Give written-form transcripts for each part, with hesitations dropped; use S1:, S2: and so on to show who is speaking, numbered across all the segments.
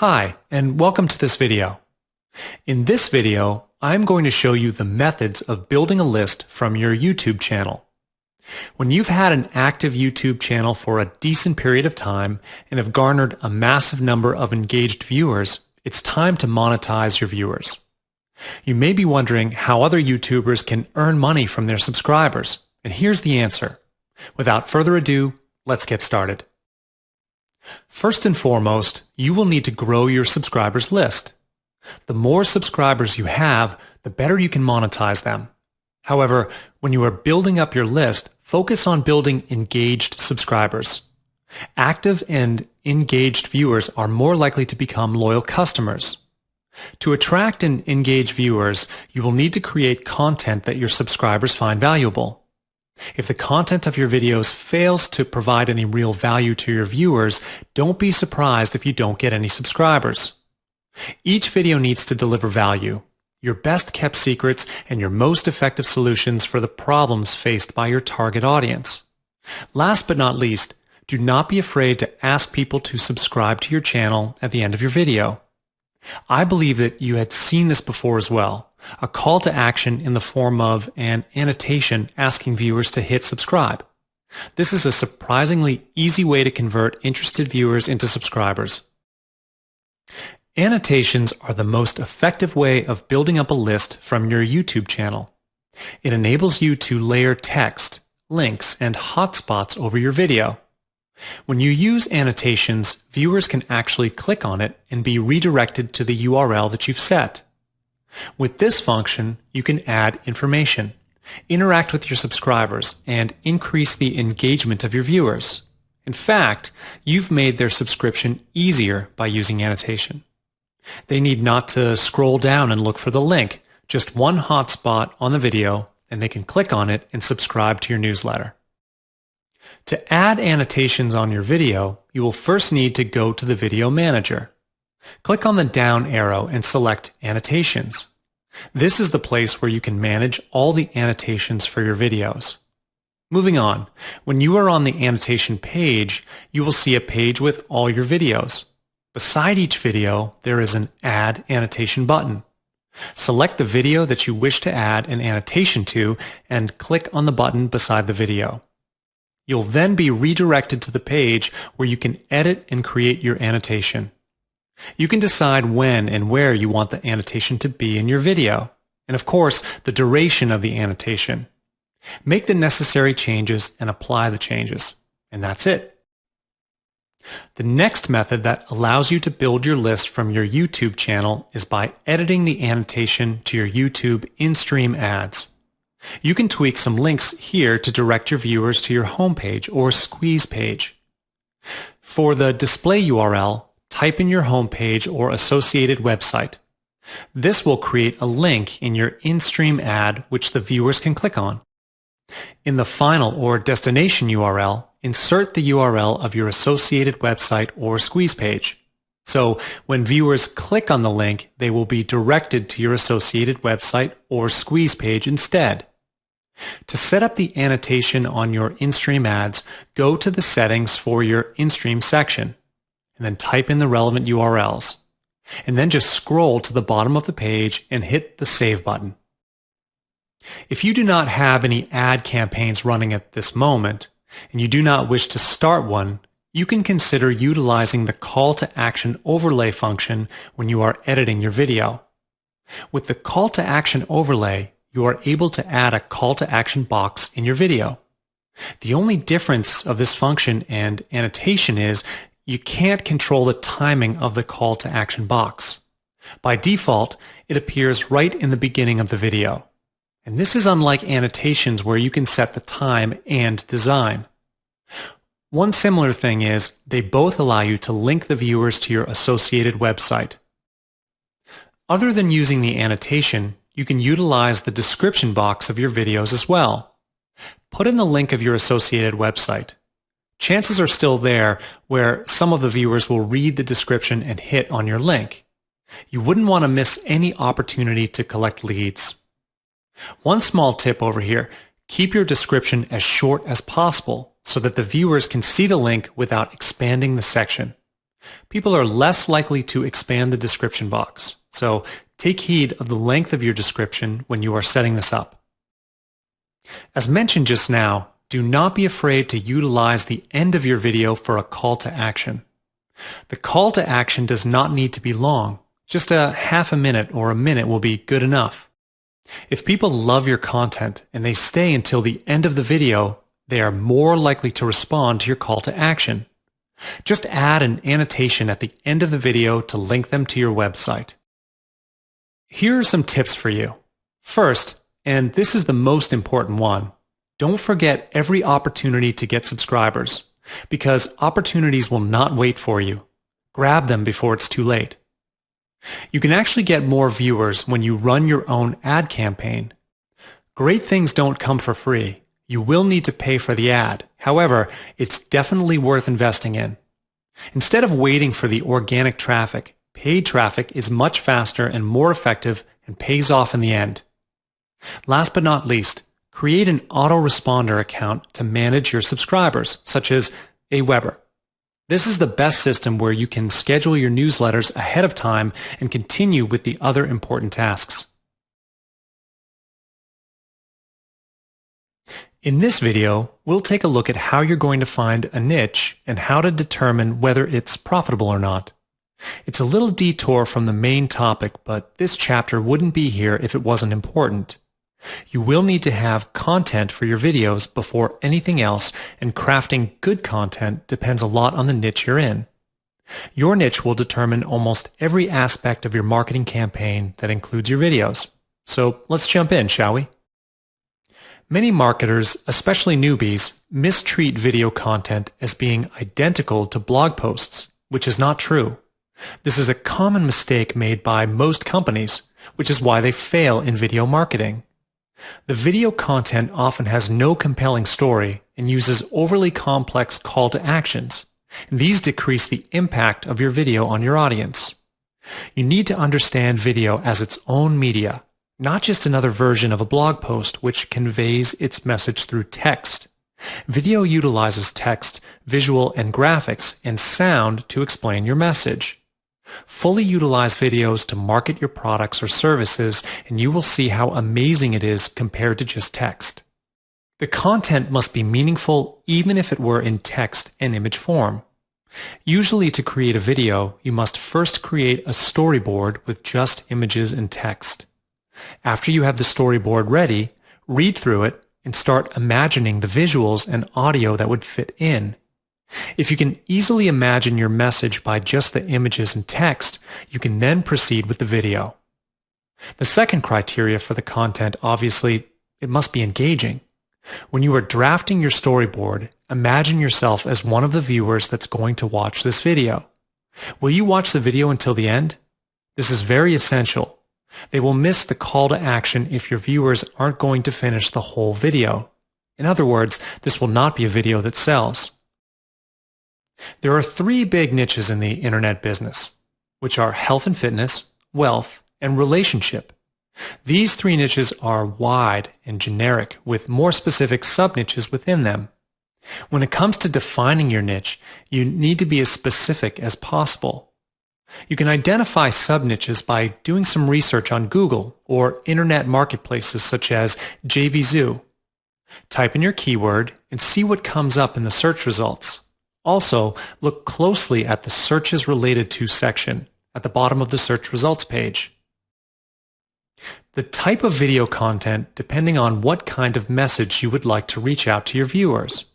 S1: Hi, and welcome to this video. In this video, I'm going to show you the methods of building a list from your YouTube channel. When you've had an active YouTube channel for a decent period of time and have garnered a massive number of engaged viewers, it's time to monetize your viewers. You may be wondering how other YouTubers can earn money from their subscribers, and here's the answer. Without further ado, let's get started. First and foremost, you will need to grow your subscribers list. The more subscribers you have, the better you can monetize them. However, when you are building up your list, focus on building engaged subscribers. Active and engaged viewers are more likely to become loyal customers. To attract and engage viewers, you will need to create content that your subscribers find valuable. If the content of your videos fails to provide any real value to your viewers, don't be surprised if you don't get any subscribers. Each video needs to deliver value, your best kept secrets, and your most effective solutions for the problems faced by your target audience. Last but not least, do not be afraid to ask people to subscribe to your channel at the end of your video. I believe that you had seen this before as well. A call to action in the form of an annotation asking viewers to hit subscribe. This is a surprisingly easy way to convert interested viewers into subscribers. Annotations are the most effective way of building up a list from your YouTube channel. It enables you to layer text, links, and hotspots over your video. When you use annotations, viewers can actually click on it and be redirected to the URL that you've set. With this function, you can add information, interact with your subscribers, and increase the engagement of your viewers. In fact, you've made their subscription easier by using annotation. They need not to scroll down and look for the link, just one hotspot on the video, and they can click on it and subscribe to your newsletter. To add annotations on your video, you will first need to go to the Video Manager. Click on the down arrow and select Annotations. This is the place where you can manage all the annotations for your videos. Moving on, when you are on the annotation page, you will see a page with all your videos. Beside each video, there is an Add Annotation button. Select the video that you wish to add an annotation to and click on the button beside the video. You'll then be redirected to the page where you can edit and create your annotation. You can decide when and where you want the annotation to be in your video, and of course, the duration of the annotation. Make the necessary changes and apply the changes, and that's it. The next method that allows you to build your list from your YouTube channel is by editing the annotation to your YouTube in-stream ads. You can tweak some links here to direct your viewers to your homepage or squeeze page. For the display URL, type in your homepage or associated website. This will create a link in your in-stream ad which the viewers can click on. In the final or destination URL, insert the URL of your associated website or squeeze page. So when viewers click on the link, they will be directed to your associated website or squeeze page instead. To set up the annotation on your in-stream ads, go to the settings for your in-stream section, and then type in the relevant URLs, and then just scroll to the bottom of the page and hit the Save button. If you do not have any ad campaigns running at this moment, and you do not wish to start one, you can consider utilizing the Call to Action overlay function when you are editing your video. With the Call to Action overlay, you are able to add a call to action box in your video. The only difference of this function and annotation is you can't control the timing of the call to action box. By default, it appears right in the beginning of the video. And this is unlike annotations where you can set the time and design. One similar thing is they both allow you to link the viewers to your associated website. Other than using the annotation, you can utilize the description box of your videos as well. Put in the link of your associated website. Chances are still there where some of the viewers will read the description and hit on your link. You wouldn't want to miss any opportunity to collect leads. One small tip over here, keep your description as short as possible so that the viewers can see the link without expanding the section. People are less likely to expand the description box, so take heed of the length of your description when you are setting this up. As mentioned just now, do not be afraid to utilize the end of your video for a call to action. The call to action does not need to be long. Just a half a minute or a minute will be good enough. If people love your content and they stay until the end of the video, they are more likely to respond to your call to action. Just add an annotation at the end of the video to link them to your website. Here are some tips for you. First, and this is the most important one, don't forget every opportunity to get subscribers, because opportunities will not wait for you. Grab them before it's too late. You can actually get more viewers when you run your own ad campaign. Great things don't come for free. You will need to pay for the ad. However, it's definitely worth investing in. Instead of waiting for the organic traffic, paid traffic is much faster and more effective and pays off in the end. Last but not least, create an autoresponder account to manage your subscribers, such as Aweber. This is the best system where you can schedule your newsletters ahead of time and continue with the other important tasks. In this video, we'll take a look at how you're going to find a niche and how to determine whether it's profitable or not. It's a little detour from the main topic, but this chapter wouldn't be here if it wasn't important. You will need to have content for your videos before anything else, and crafting good content depends a lot on the niche you're in. Your niche will determine almost every aspect of your marketing campaign that includes your videos. So let's jump in, shall we? Many marketers, especially newbies, mistreat video content as being identical to blog posts, which is not true. This is a common mistake made by most companies, which is why they fail in video marketing. The video content often has no compelling story and uses overly complex call to actions. These decrease the impact of your video on your audience. You need to understand video as its own media, not just another version of a blog post which conveys its message through text. Video utilizes text, visual and graphics, and sound to explain your message. Fully utilize videos to market your products or services, and you will see how amazing it is compared to just text. The content must be meaningful even if it were in text and image form. Usually to create a video, you must first create a storyboard with just images and text. After you have the storyboard ready, read through it and start imagining the visuals and audio that would fit in. If you can easily imagine your message by just the images and text, you can then proceed with the video. The second criteria for the content, obviously, it must be engaging. When you are drafting your storyboard, imagine yourself as one of the viewers that's going to watch this video. Will you watch the video until the end? This is very essential. They will miss the call to action if your viewers aren't going to finish the whole video. In other words, this will not be a video that sells. There are three big niches in the internet business, which are health and fitness, wealth, and relationship. These three niches are wide and generic, with more specific sub-niches within them. When it comes to defining your niche, you need to be as specific as possible. You can identify sub-niches by doing some research on Google or internet marketplaces such as JVZoo. Type in your keyword and see what comes up in the search results. Also, look closely at the Searches Related To section at the bottom of the search results page. The type of video content depending on what kind of message you would like to reach out to your viewers.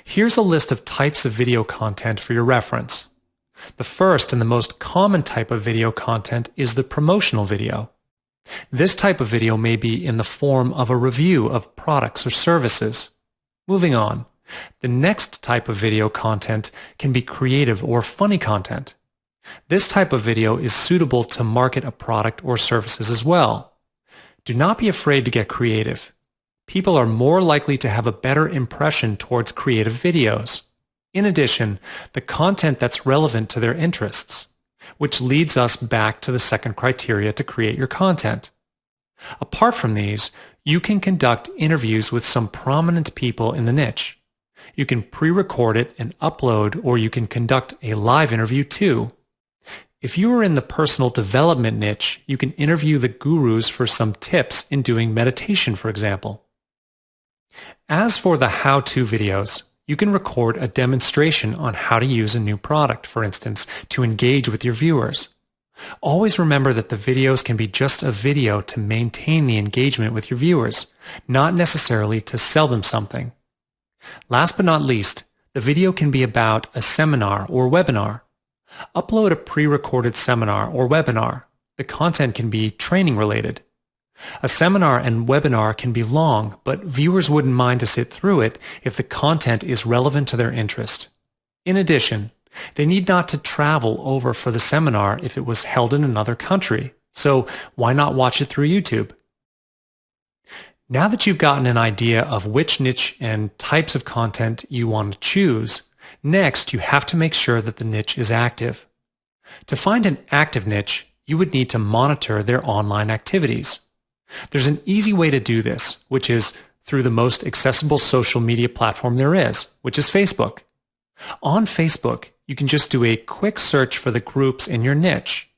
S1: Here's a list of types of video content for your reference. The first and the most common type of video content is the promotional video. This type of video may be in the form of a review of products or services. Moving on. The next type of video content can be creative or funny content. This type of video is suitable to market a product or services as well. Do not be afraid to get creative. People are more likely to have a better impression towards creative videos. In addition, the content that's relevant to their interests, which leads us back to the second criteria to create your content. Apart from these, you can conduct interviews with some prominent people in the niche. You can pre-record it and upload, or you can conduct a live interview too. If you are in the personal development niche, you can interview the gurus for some tips in doing meditation, for example. As for the how-to videos, you can record a demonstration on how to use a new product, for instance, to engage with your viewers. Always remember that the videos can be just a video to maintain the engagement with your viewers, not necessarily to sell them something. Last but not least, the video can be about a seminar or webinar. Upload a pre-recorded seminar or webinar. The content can be training related. A seminar and webinar can be long, but viewers wouldn't mind to sit through it if the content is relevant to their interest. In addition, they need not to travel over for the seminar if it was held in another country, so why not watch it through YouTube? Now that you've gotten an idea of which niche and types of content you want to choose, next you have to make sure that the niche is active. To find an active niche, you would need to monitor their online activities. There's an easy way to do this, which is through the most accessible social media platform there is, which is Facebook. On Facebook, you can just do a quick search for the groups in your niche.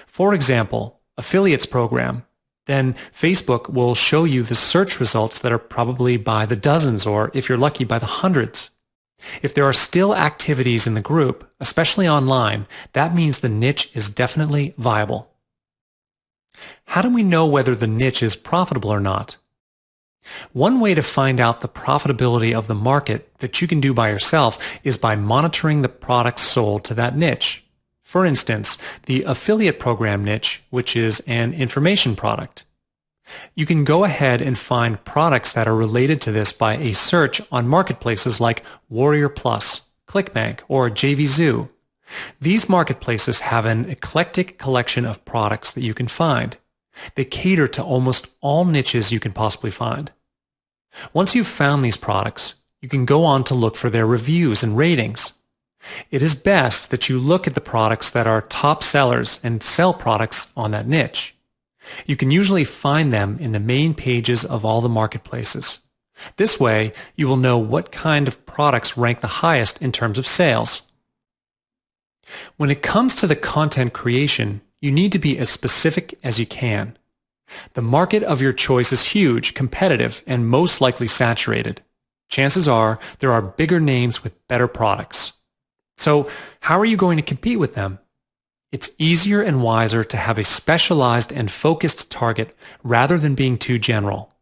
S1: For example, affiliates program. Then Facebook will show you the search results that are probably by the dozens, or if you're lucky, by the hundreds. If there are still activities in the group, especially online, that means the niche is definitely viable. How do we know whether the niche is profitable or not? One way to find out the profitability of the market that you can do by yourself is by monitoring the products sold to that niche. For instance, the affiliate program niche, which is an information product. You can go ahead and find products that are related to this by a search on marketplaces like Warrior Plus, ClickBank, or JVZoo. These marketplaces have an eclectic collection of products that you can find. They cater to almost all niches you can possibly find. Once you've found these products, you can go on to look for their reviews and ratings. It is best that you look at the products that are top sellers and sell products on that niche. You can usually find them in the main pages of all the marketplaces. This way, you will know what kind of products rank the highest in terms of sales. When it comes to the content creation, you need to be as specific as you can. The market of your choice is huge, competitive, and most likely saturated. Chances are there are bigger names with better products. So how are you going to compete with them? It's easier and wiser to have a specialized and focused target rather than being too general.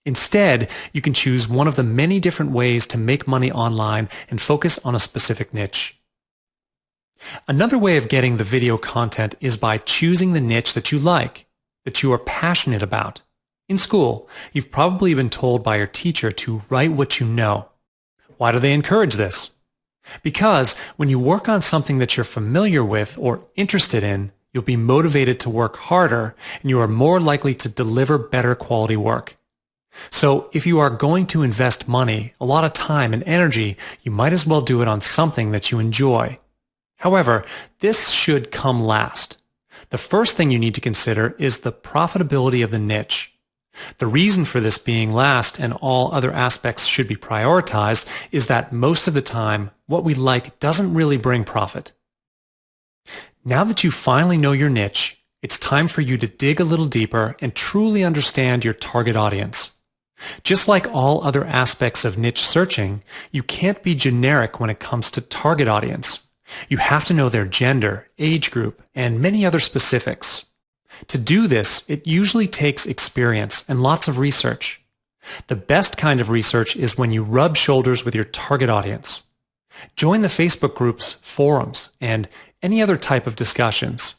S1: Instead, you can choose one of the many different ways to make money online and focus on a specific niche. Another way of getting the video content is by choosing the niche that you like, that you are passionate about. In school, you've probably been told by your teacher to write what you know. Why do they encourage this? Because when you work on something that you're familiar with or interested in, you'll be motivated to work harder and you are more likely to deliver better quality work. So if you are going to invest money, a lot of time and energy, you might as well do it on something that you enjoy. However, this should come last. The first thing you need to consider is the profitability of the niche. The reason for this being last and all other aspects should be prioritized is that most of the time, what we like doesn't really bring profit. Now that you finally know your niche, it's time for you to dig a little deeper and truly understand your target audience. Just like all other aspects of niche searching, you can't be generic when it comes to target audience. You have to know their gender, age group, and many other specifics. To do this, it usually takes experience and lots of research. The best kind of research is when you rub shoulders with your target audience. Join the Facebook groups, forums, and any other type of discussions.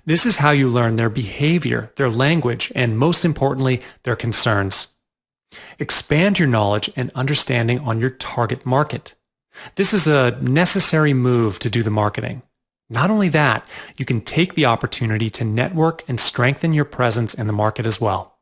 S1: This is how you learn their behavior, their language, and most importantly, their concerns. Expand your knowledge and understanding on your target market. This is a necessary move to do the marketing. Not only that, you can take the opportunity to network and strengthen your presence in the market as well.